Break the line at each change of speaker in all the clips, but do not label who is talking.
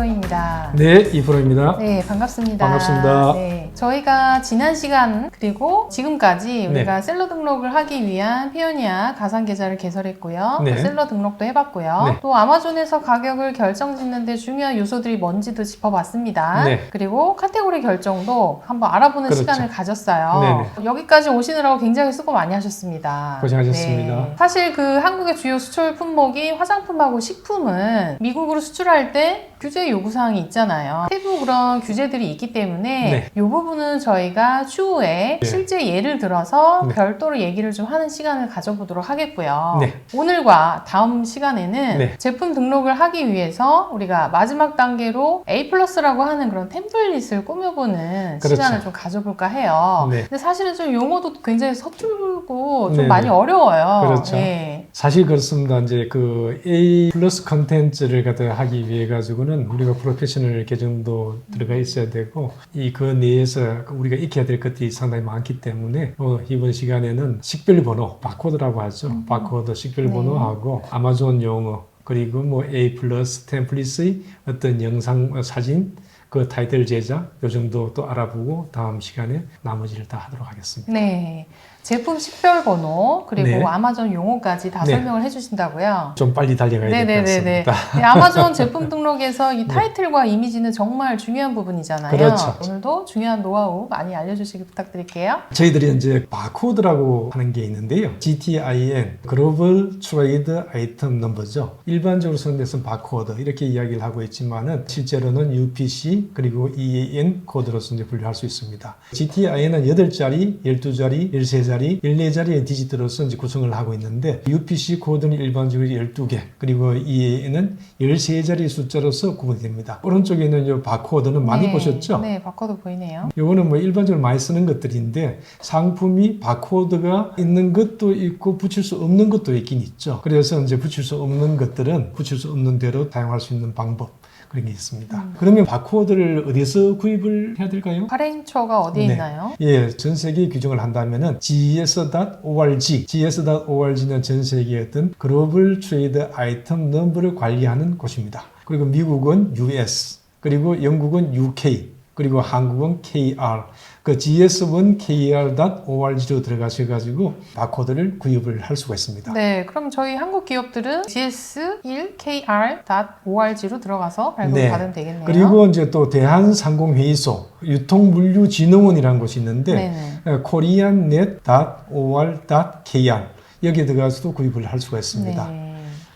이프로입니다.
네, 이프로입니다.
네, 반갑습니다.
반갑습니다.
네, 저희가 지난 시간 그리고 지금까지 우리가
네.
셀러 등록을 하기 위한 피오니아 가상 계좌를 개설했고요.
네.
또 셀러 등록도 해봤고요.
네.
또 아마존에서 가격을 결정짓는 데 중요한 요소들이 뭔지도 짚어봤습니다.
네.
그리고 카테고리 결정도 한번 알아보는
그렇죠.
시간을 가졌어요.
네네.
여기까지 오시느라고 굉장히 수고 많이 하셨습니다.
고생하셨습니다.
네. 사실 그 한국의 주요 수출 품목이 화장품하고 식품은 미국으로 수출할 때 규제 요구사항이 있잖아요. 세부 그런 규제들이 있기 때문에
네.
이 부분은 저희가 추후에
네.
실제 예를 들어서
네.
별도로 얘기를 좀 하는 시간을 가져보도록 하겠고요.
네.
오늘과 다음 시간에는
네.
제품 등록을 하기 위해서 우리가 마지막 단계로 A+라고 하는 그런 템플릿을 꾸며보는
그렇죠.
시간을 좀 가져볼까 해요.
네.
근데 사실은 좀 용어도 굉장히 서툴고 좀
네네.
많이 어려워요.
그렇죠.
네.
사실 그렇습니다. 이제 그 A 플러스 컨텐츠를 갖다 하기 위해 가지고는 우리가 프로페셔널 계정도 들어가 있어야 되고 그 내에서 우리가 익혀야 될 것들이 상당히 많기 때문에 이번 시간에는 식별 번호, 바코드라고 하죠. 바코드 식별
네.
번호하고 아마존 용어 그리고 뭐 A 플러스 템플릿의 어떤 영상, 사진 그 타이틀 제작 요 정도 또 알아보고 다음 시간에 나머지를 다 하도록 하겠습니다.
네. 제품 식별 번호 그리고
네.
아마존 용어까지 다
네.
설명을 해주신다고요.
좀 빨리 달려가야 될 것
네네네네.
같습니다.
네, 아마존 제품 등록에서 이 타이틀과 이미지는 정말 중요한 부분이잖아요.
그렇죠.
오늘도 중요한 노하우 많이 알려주시기 부탁드릴게요.
저희들이 이제 바코드라고 하는 게 있는데요. GTIN, 글로벌 트레이드 아이템 넘버죠. 일반적으로 쓰는 데서는 바코드 이렇게 이야기를 하고 있지만은 실제로는 UPC 그리고 EAN 코드로서 이제 분류할 수 있습니다. GTIN은 8자리, 12자리, 13자리, 14자리의 디지트로서 이제 구성을 하고 있는데 UPC 코드는 일반적으로 12개, 그리고 EAN은 13자리 숫자로서 구분이 됩니다. 오른쪽에 있는 이 바코드는 많이
네.
보셨죠?
네, 바코드 보이네요.
요거는 뭐 일반적으로 많이 쓰는 것들인데 상품이 바코드가 있는 것도 있고 붙일 수 없는 것도 있긴 있죠. 그래서 이제 붙일 수 없는 것들은 붙일 수 없는 대로 사용할 수 있는 방법 그런 게 있습니다. 그러면 바코드를 어디서 구입을 해야 될까요?
발행처가 어디에
네.
있나요?
예, 전 세계 규정을 한다면은 GS.org, GS.org는 전 세계의 어떤 글로벌 트레이드 아이템 넘버를 관리하는 곳입니다. 그리고 미국은 US, 그리고 영국은 UK, 그리고 한국은 KR. 그 gs1kr.org로 들어가셔가지고 바코드를 구입을 할 수가 있습니다.
네, 그럼 저희 한국 기업들은 gs1kr.org로 들어가서 발급을
네.
받으면 되겠네요.
그리고 이제 또 대한상공회의소, 유통물류진흥원이라는 곳이 있는데
네네.
koreanet.or.kr 여기에 들어가서도 구입을 할 수가 있습니다.
네.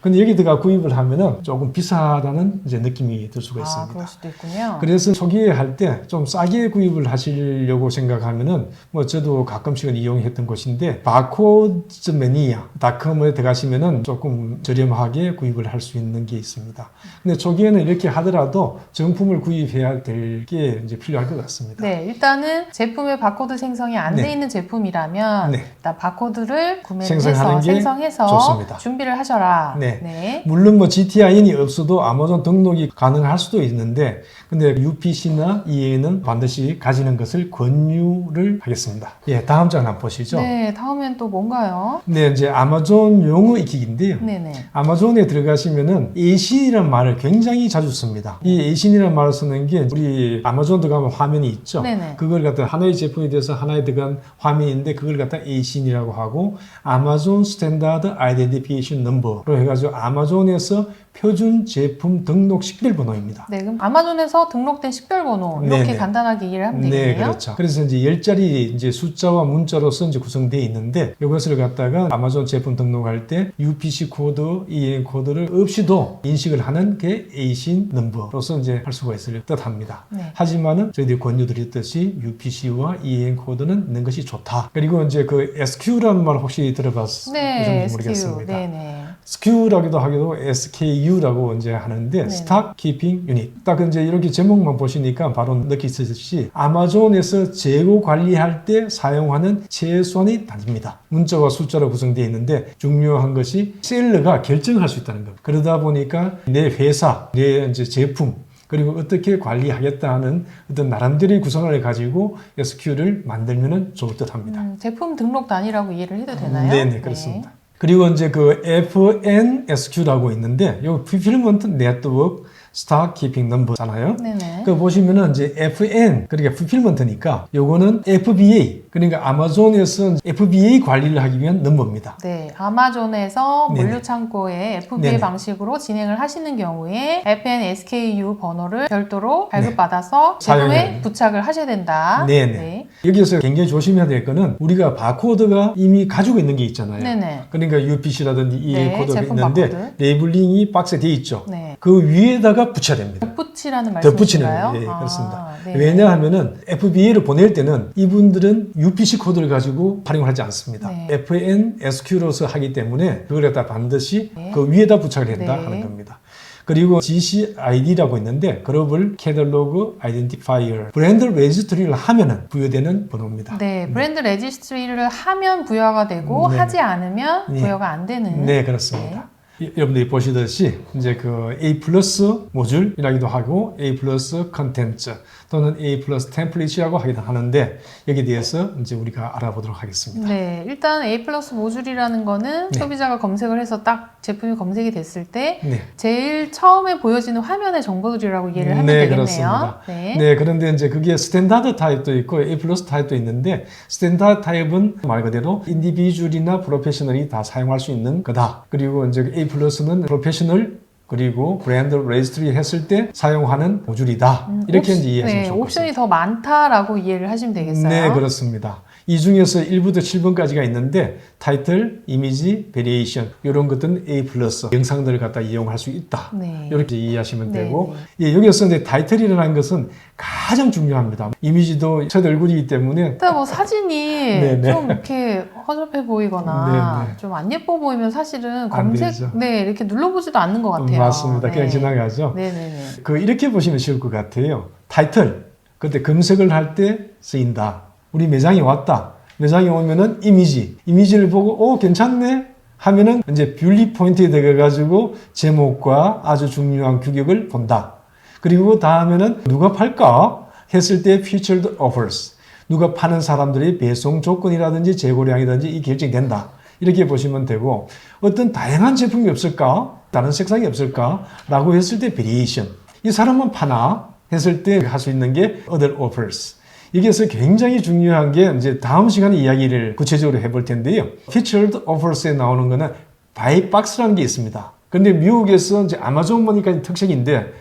근데 여기 들어가 구입을 하면은 조금 비싸다는 이제 느낌이 들 수가 있습니다.
그럴 수도 있군요.
그래서 초기에 할 때 좀 싸게 구입을 하시려고 생각하면은 뭐 저도 가끔씩은 이용했던 곳인데 barcodemania.com에 들어가시면은 조금 저렴하게 구입을 할 수 있는 게 있습니다. 근데 초기에는 이렇게 하더라도 정품을 구입해야 될 게 이제 필요할 것 같습니다.
네, 일단은 제품의 바코드 생성이 안 돼
네.
있는 제품이라면
네.
일단 바코드를 구매를
생성하는
해서
게
생성해서
좋습니다.
준비를 하셔라.
네.
네.
물론 뭐 GTIN이 없어도 아마존 등록이 가능할 수도 있는데 근데 UPC나 EA는 반드시 가지는 것을 권유를 하겠습니다. 예, 다음 장 한번 보시죠.
네, 다음엔 또 뭔가요?
네, 이제 아마존 용어 익히기인데요.
네네.
아마존에 들어가시면은 ASIN이라는 말을 굉장히 자주 씁니다. 이 ASIN이라는 말을 쓰는 게 우리 아마존 들어가면 화면이 있죠.
네네.
그걸 갖다 하나의 제품에 대해서 하나에 들어간 화면인데 그걸 갖다 ASIN이라고 하고 아마존 스탠다드 아이덴티피케이션 넘버로 해가지고 아마존에서 표준 제품 등록 식별 번호입니다.
네, 그럼 아마존에서 등록된 식별번호 이렇게
네네.
간단하게 이해를 하면 되겠네요.
네, 그렇죠. 그래서 이제 10자리 이제 숫자와 문자로서 이제 구성되어 있는데 이것을 갖다가 아마존 제품 등록할 때 UPC 코드, EAN 코드를 없이도 인식을 하는 게 ASIN 넘버로서 이제 할 수가 있을 듯합니다.
네.
하지만은 저희들이 권유드렸듯이 UPC와 EAN 코드는 있는 것이 좋다. 그리고 이제 그 SQ라는 말 혹시 들어봤는지
네, SQ.
모르겠습니다.
네네.
SKU라기도 하기도 SKU라고 이제 하는데
네네.
스탁 키핑 유닛. 딱 이제 이렇게 제목만 보시니까 바로 느끼시듯이 아마존에서 재고 관리할 때 사용하는 최소한의 단위입니다. 문자와 숫자로 구성되어 있는데 중요한 것이 셀러가 결정할 수 있다는 겁니다. 그러다 보니까 내 회사, 내 이제 제품 그리고 어떻게 관리하겠다 하는 어떤 나름대로의 구성을 가지고 SQ를 만들면 좋을 듯 합니다.
제품 등록 단위라고 이해를 해도 되나요?
네네, 그렇습니다. 그리고 이제 그 FNSQ라고 있는데, 요 Fulfillment Network Stock Keeping Number잖아요.
네네.
그 보시면은 이제 FN, 그러니까 fulfillment니까 요거는 FBA, 그러니까 아마존에서 FBA 관리를 하기 위한 넘버입니다.
네, 아마존에서
네네.
물류창고에 FBA
네네.
방식으로 진행을 하시는 경우에 FN SKU 번호를 별도로 발급받아서 제품에
사용해야
부착을 하셔야 된다.
네네.
네.
여기서 굉장히 조심해야 될 거는 우리가 바코드가 이미 가지고 있는 게 있잖아요.
네네.
그러니까 UPC라든지 EA
네,
코드가
제품
있는데
바코드.
레이블링이 박스에 돼 있죠.
네.
그 위에다가 붙여야 됩니다.
덧붙이라는
덧붙이는
말씀이신가요?
거예요. 예, 그렇습니다.
네.
왜냐하면은 FBA를 보낼 때는 이분들은 UPC 코드를 가지고 활용을 하지 않습니다.
네.
FN, SQ로서 하기 때문에 그걸 갖다 반드시
네.
그 위에다 부착을 한다
네.
하는 겁니다. 그리고 GCID라고 있는데 글로벌 캐탈로그 아이덴티파이어 브랜드 레지스트리를 하면은 부여되는 번호입니다.
네, 브랜드 레지스트리를 하면 부여가 되고
네.
하지 않으면
네.
부여가 안 되는.
네, 그렇습니다. 여러분들이 보시듯이 이제 그 A 플러스 모듈이라기도 하고 A 플러스 컨텐츠 또는 A 플러스 템플릿이라고 하기도 하는데 여기에 대해서 이제 우리가 알아보도록 하겠습니다.
네, 일단 A 플러스 모듈이라는 거는
네.
소비자가 검색을 해서 딱 제품이 검색이 됐을 때
네.
제일 처음에 보여지는 화면의 정보들이라고 이해를 하면
네,
되겠네요.
그렇습니다.
네.
네, 그런데 이제 그게 스탠다드 타입도 있고 A 플러스 타입도 있는데 스탠다드 타입은 말 그대로 인디비주얼이나 프로페셔널이 다 사용할 수 있는 거다. 그리고 이제 A 플러스는 프로페셔널 그리고 브랜드 레지스트리 했을 때 사용하는 모듈이다. 이렇게 이제 이해하시면
네,
좋을 것
옵션이
같습니다.
더 많다라고 이해를 하시면 되겠어요.
네, 그렇습니다. 이 중에서 1부터 7번까지가 있는데 타이틀, 이미지, 베리에이션 이런 것들은 A 플러스 영상들을 갖다 이용할 수 있다.
네.
이렇게 이해하시면
네,
되고 예, 여기서 이제 타이틀이라는 것은 가장 중요합니다. 이미지도 첫 얼굴이기 때문에
일단 뭐 사진이
네네.
좀 이렇게 허접해 보이거나
네네.
좀 안 예뻐 보이면 사실은
안
검색
되죠.
네 이렇게 눌러보지도 않는 것 같아요.
맞습니다. 그냥
네.
지나가죠.
네네네.
그 이렇게 보시면 쉬울 것 같아요. 타이틀 그때 검색을 할 때 쓰인다. 우리 매장에 왔다. 매장에 오면은 이미지를 보고 괜찮네 하면은 이제 뷰리 포인트에 들어가 가지고 제목과 아주 중요한 규격을 본다. 그리고 다음에는 누가 팔까 했을 때 featured offers 누가 파는 사람들의 배송 조건이라든지 재고량이라든지 이 결정된다. 이렇게 보시면 되고 어떤 다양한 제품이 없을까? 다른 색상이 없을까? 라고 했을 때 variation 이 사람만 파나? 했을 때 할 수 있는 게 other offers 여기에서 굉장히 중요한 게 이제 다음 시간에 이야기를 구체적으로 해볼 텐데요. featured offers에 나오는 거는 buy box라는 게 있습니다. 근데 미국에서 이제 아마존 보니까 특색인데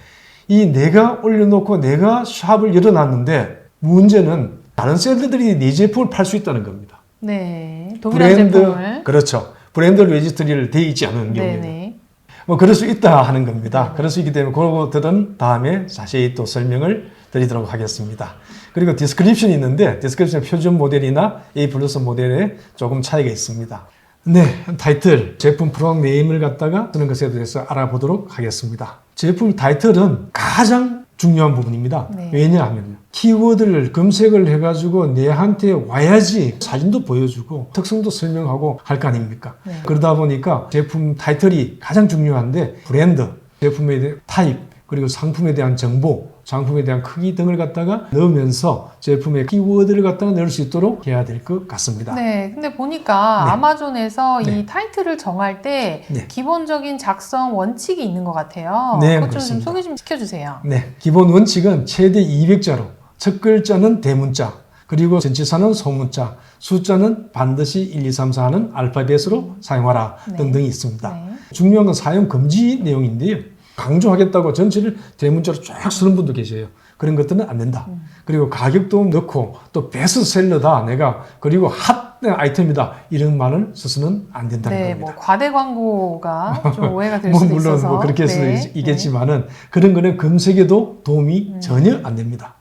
이 내가 올려놓고 내가 샵을 열어놨는데 문제는 다른 셀러들이 네 제품을 팔 수 있다는 겁니다.
네. 동일한 제품을.
그렇죠. 브랜드 레지스트리를 돼 있지 않은 경우에는.
네네.
뭐 그럴 수 있다 하는 겁니다. 그럴 수 있기 때문에 그것들은 다음에 자세히 또 설명을 드리도록 하겠습니다. 그리고 디스크립션이 있는데 디스크립션 표준 모델이나 A 플러스 모델에 조금 차이가 있습니다. 네, 타이틀, 제품 프로덕트 네임을 갖다가 쓰는 것에 대해서 알아보도록 하겠습니다. 제품 타이틀은 가장 중요한 부분입니다.
네.
왜냐하면 키워드를 검색을 해가지고 내한테 와야지 사진도 보여주고 특성도 설명하고 할 거 아닙니까?
네.
그러다 보니까 제품 타이틀이 가장 중요한데 브랜드, 제품에 대한 타입, 그리고 상품에 대한 정보, 상품에 대한 크기 등을 갖다가 넣으면서 제품의 키워드를 갖다가 넣을 수 있도록 해야 될 것 같습니다.
네, 근데 보니까
네.
아마존에서
네.
이 타이틀을 정할 때
네.
기본적인 작성 원칙이 있는 것 같아요.
네,
그것 좀
그렇습니다.
소개 좀 시켜주세요.
네, 기본 원칙은 최대 200자로 첫 글자는 대문자, 그리고 전치사는 소문자, 숫자는 반드시 1, 2, 3, 4 하는 알파벳으로 사용하라
네.
등등이 있습니다.
네.
중요한 건 사용 금지 내용인데요. 강조하겠다고 전체를 대문자로 쫙 쓰는 분도 계세요. 그런 것들은 안 된다. 그리고 가격도 넣고 또 베스트셀러다 내가 그리고 핫 아이템이다 이런 말을 써서는 안 된다는
네,
겁니다.
뭐 과대 광고가 좀 오해가 될
뭐
수도
물론
있어서.
뭐 그렇게 할 수도
네.
있겠지만은 그런 거는 검색에도 도움이 전혀 안 됩니다.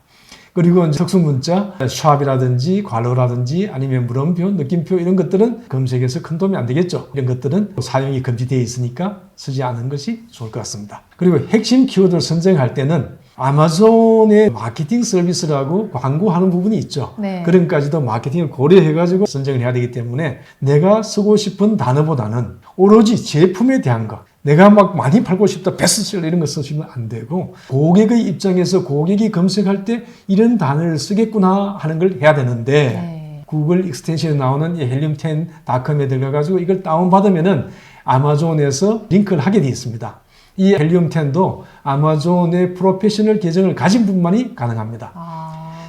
그리고 특수문자, 샵이라든지 괄호라든지 아니면 물음표, 느낌표 이런 것들은 검색에서 큰 도움이 안 되겠죠. 이런 것들은 사용이 금지되어 있으니까 쓰지 않는 것이 좋을 것 같습니다. 그리고 핵심 키워드를 선정할 때는 아마존의 마케팅 서비스라고 광고하는 부분이 있죠.
네.
그런 까지도 마케팅을 고려해가지고 선정을 해야 되기 때문에 내가 쓰고 싶은 단어보다는 오로지 제품에 대한 것, 내가 막 많이 팔고 싶다, 베스트셀러 이런 거 쓰시면 안 되고 고객의 입장에서 고객이 검색할 때 이런 단어를 쓰겠구나 하는 걸 해야 되는데
네.
구글 익스텐션에 나오는 helium10.com에 들어가가지고 이걸 다운받으면은 아마존에서 링크를 하게 되어 있습니다. 이 헬리움 10도 아마존의 프로페셔널 계정을 가진 분만이 가능합니다.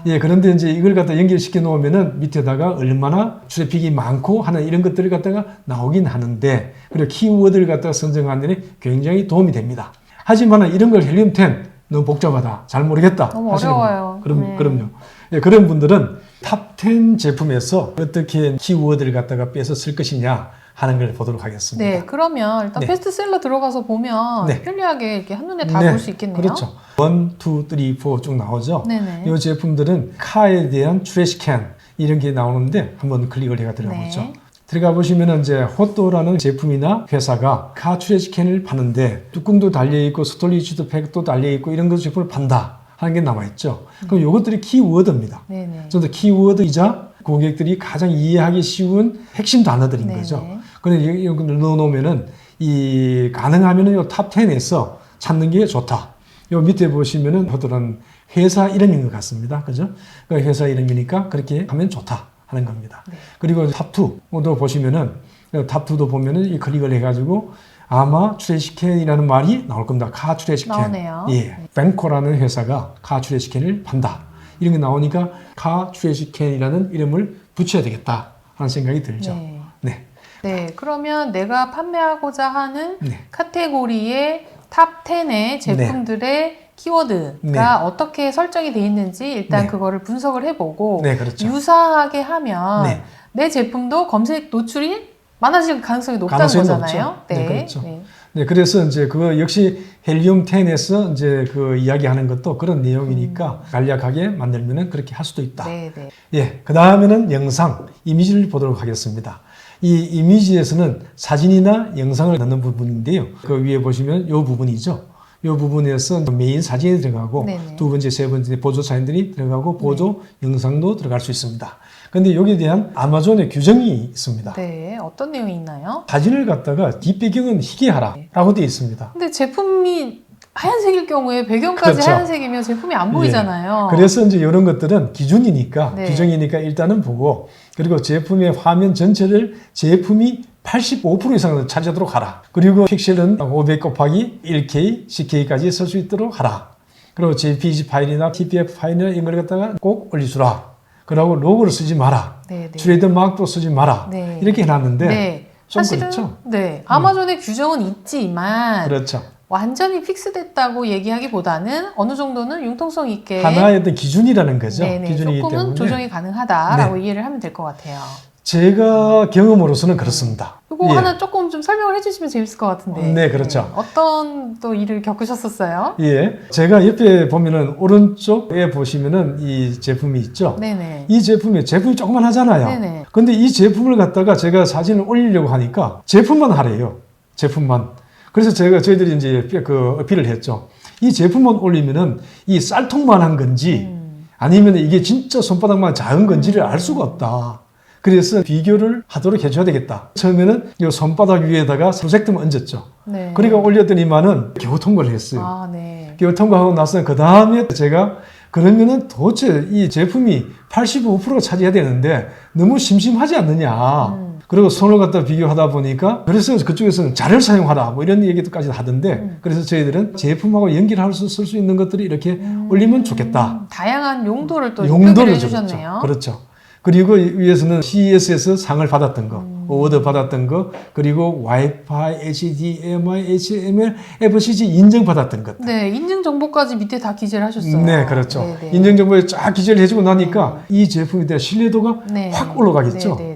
예, 그런데 이제 이걸 갖다 연결시켜 놓으면은 밑에다가 얼마나 트래픽이 많고 하는 이런 것들을 갖다가 나오긴 하는데, 그리고 키워드를 갖다가 선정하는 데 굉장히 도움이 됩니다. 하지만 이런 걸 헬리움 10 너무 복잡하다, 잘 모르겠다.
너무 어려워요.
그럼요. 예, 그런 분들은 탑 10 제품에서 어떻게 키워드를 갖다가 빼서 쓸 것이냐 하는 걸 보도록 하겠습니다.
네, 그러면 일단
네.
베스트셀러 들어가서 보면
네.
편리하게 이렇게 한눈에 다 볼 수 있겠네요.
그렇죠. 1, 2, 3, 4 쭉 나오죠.
네네.
이 제품들은 카에 대한 트래시캔 이런 게 나오는데 한번 클릭을 해가 들어가보죠.
네.
들어가 보시면 이제 헛도라는 제품이나 회사가 카 트래시캔을 파는데 뚜껑도 달려있고 스토리지도 팩도 달려있고 이런 것 제품을 판다 하는 게 나와있죠. 그럼 이것들이 키워드입니다.
네네.
좀 더 키워드이자 고객들이 가장 이해하기 쉬운 핵심 단어들인
네네.
거죠. 그런데 이런 걸 넣어놓으면은 가능하면은 이 탑 10에서 찾는 게 좋다. 요 밑에 보시면은 헛도는 회사 이름인 것 같습니다. 그죠? 그 회사 이름이니까 그렇게 하면 좋다 하는 겁니다.
네.
그리고 탑2도 보시면은 탑2도 보면은 이 클릭을 해가지고 아마 트래시캔이라는 말이 나올 겁니다. 카 트래시캔.
나오네요.
예. 뱅코라는 회사가 카 트래시캔을 판다. 이런 게 나오니까 카 트래시캔이라는 이름을 붙여야 되겠다 하는 생각이 들죠.
네.
네.
네, 그러면 내가 판매하고자 하는
네.
카테고리의 탑 10의 제품들의 키워드가
네.
어떻게 설정이 돼 있는지 일단
네.
그거를 분석을 해보고
네, 그렇죠.
유사하게 하면
네.
내 제품도 검색 노출이 많아질 가능성이 높다는
가능성이
거잖아요.
높죠. 네, 그렇죠.
네.
네, 그래서 이제 그거 역시 헬리움 10에서 이제 그 이야기하는 것도 그런 내용이니까 간략하게 만들면은 그렇게 할 수도 있다.
네, 네.
예, 그 다음에는 영상, 이미지를 보도록 하겠습니다. 이 이미지에서는 사진이나 영상을 넣는 부분인데요. 그 위에 보시면 이 부분이죠. 이 부분에서 메인 사진이 들어가고
네네.
두 번째, 세 번째 보조 사진들이 들어가고 보조 영상도 들어갈 수 있습니다. 그런데 여기에 대한 아마존의 규정이 있습니다.
네, 어떤 내용이 있나요?
사진을 갖다가 뒷배경은 희게 하라 라고 되어 있습니다.
근데 제품이 하얀색일 경우에 배경까지
그렇죠.
하얀색이면 제품이 안 보이잖아요.
그래서 이제 이런 것들은 기준이니까,
네.
규정이니까 일단은 보고, 그리고 제품의 화면 전체를 제품이 85% 이상을 차지하도록 하라. 그리고 픽셀은 500 곱하기 1K, 10K까지 쓸 수 있도록 하라. 그리고 JPG 파일이나 TPF 파일이나 이런 걸 갖다가 꼭 올려주라. 그리고 로고를 쓰지 마라.
네, 네.
트레이드 마크도 쓰지 마라.
네.
이렇게 해놨는데,
네.
좀
사실은
그렇죠?
네. 아마존의 규정은 있지만
그렇죠.
완전히 픽스됐다고 얘기하기보다는 어느 정도는 융통성 있게
하나의 어떤 기준이라는 거죠.
네네,
기준이기
조금은
때문에.
조정이 가능하다라고 이해를 하면 될 것 같아요.
제가 경험으로서는 그렇습니다.
이거
예.
하나 조금 좀 설명을 해주시면 재밌을 것 같은데.
네, 그렇죠.
어떤 또 일을 겪으셨었어요?
예, 제가 옆에 보면은 오른쪽에 보시면은 이 제품이 있죠.
네네.
이 제품이 조그만 하잖아요.
네네.
근데 이 제품을 갖다가 제가 사진을 올리려고 하니까 제품만 하래요. 제품만. 그래서 저희들이 이제 그 어필을 했죠. 이 제품만 올리면은 이 쌀통만한 건지 아니면 이게 진짜 손바닥만 작은 건지를 알 수가 없다. 그래서 비교를 하도록 해줘야 되겠다. 처음에는 이 손바닥 위에다가 프로젝트만 얹었죠.
네.
그리고 올렸더니만은 겨우 통과를 했어요.
아, 네.
겨우 통과하고 나서 그 다음에 제가 그러면은 도대체 이 제품이 85%가 차지해야 되는데 너무 심심하지 않느냐. 그리고 손을 갖다 비교하다 보니까 그래서 그쪽에서는 자료를 사용하라 뭐 이런 얘기도까지 하던데 그래서 저희들은 제품하고 연결할 수 쓸 수 있는 것들이 이렇게 올리면 좋겠다.
다양한 용도를 또
용도를
해주셨네요.
그렇죠. 그리고 위에서는 CES에서 상을 받았던 거, 어워드 받았던 거, 그리고 와이파이, HDMI, HML, FCC 인정받았던 것.
네, 인증 정보까지 밑에 다 기재를 하셨어요.
네, 그렇죠.
네네.
인증 정보에 쫙 기재를 해주고 나니까 이 제품에 대한 신뢰도가
네.
확 올라가겠죠.
네.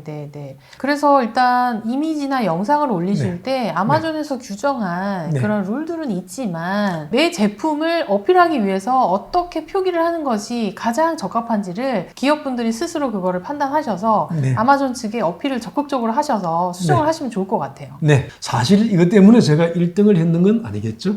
그래서 일단 이미지나 영상을 올리실 때 아마존에서 규정한
네.
그런 룰들은 있지만 내 제품을 어필하기 위해서 어떻게 표기를 하는 것이 가장 적합한지를 기업분들이 스스로 그거를 판단하셔서
네.
아마존 측에 어필을 적극적으로 하셔서 수정을
네.
하시면 좋을 것 같아요.
네, 사실 이것 때문에 제가 1등을 했는 건 아니겠죠?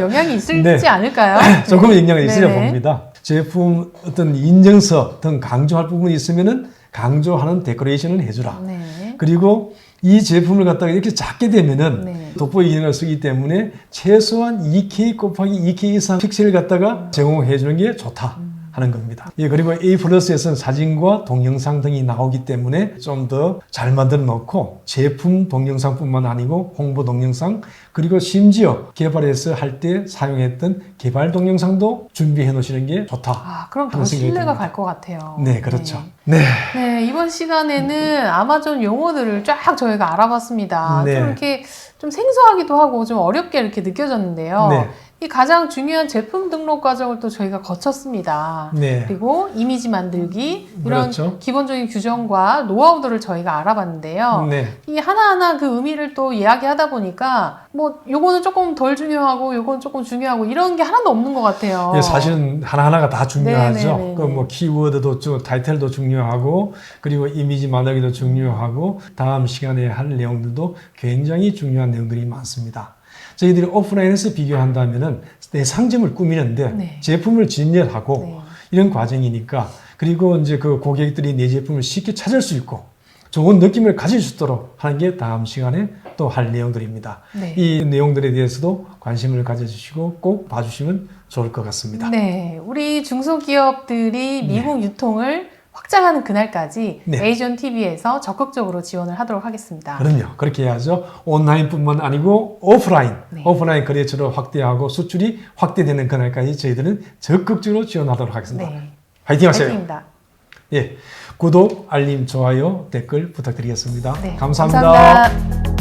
영향이 있을지
네.
않을까요?
조금은 영향이 있으려
네네.
봅니다. 제품 어떤 인증서 등 강조할 부분이 있으면은 강조하는 데코레이션을 해주라.
네.
그리고 이 제품을 갖다가 이렇게 작게 되면은
네.
돋보기 기능을 쓰기 때문에 최소한 2K 곱하기 2K 이상 픽셀을 갖다가 제공해 주는 게 좋다. 하는 겁니다. 예, 그리고 A 플러스에서는 사진과 동영상 등이 나오기 때문에 좀 더 잘 만들어 놓고 제품 동영상뿐만 아니고 홍보 동영상 그리고 심지어 개발해서 할 때 사용했던 개발 동영상도 준비해 놓으시는 게 좋다.
아, 그럼 더
하는 생각이
신뢰가
듭니다.
갈 것 같아요.
네, 그렇죠. 네.
네, 이번 시간에는 아마존 용어들을 쫙 저희가 알아봤습니다.
네.
좀 이렇게 좀 생소하기도 하고 좀 어렵게 이렇게 느껴졌는데요.
네.
이 가장 중요한 제품 등록 과정을 또 저희가 거쳤습니다.
네.
그리고 이미지 만들기 이런
그렇죠.
기본적인 규정과 노하우들을 저희가 알아봤는데요.
네.
이 하나하나 그 의미를 또 이야기하다 보니까 뭐 요거는 조금 덜 중요하고 요건 조금 중요하고 이런 게 하나도 없는 것 같아요.
예, 사실은 하나하나가 다 중요하죠.
네네네네.
그 뭐 키워드도 타이틀도 중요하고 그리고 이미지 만들기도 중요하고 다음 시간에 할 내용들도 굉장히 중요한 내용들이 많습니다. 저희들이 오프라인에서 비교한다면은 내 상점을 꾸미는데
네.
제품을 진열하고
네.
이런 과정이니까 그리고 이제 그 고객들이 내 제품을 쉽게 찾을 수 있고 좋은 느낌을 가질 수 있도록 하는 게 다음 시간에 또 할 내용들입니다.
네.
이 내용들에 대해서도 관심을 가져주시고 꼭 봐주시면 좋을 것 같습니다.
네, 우리 중소기업들이 미국 유통을 확장하는 그날까지
네.
에이전 TV에서 적극적으로 지원을 하도록 하겠습니다.
그럼요. 그렇게 해야죠. 온라인뿐만 아니고 오프라인,
네.
오프라인 거래처를 확대하고 수출이 확대되는 그날까지 저희들은 적극적으로 지원하도록 하겠습니다.
네,
화이팅 하세요.
파이팅입니다.
예, 구독, 알림, 좋아요, 댓글 부탁드리겠습니다.
네,
감사합니다.
감사합니다.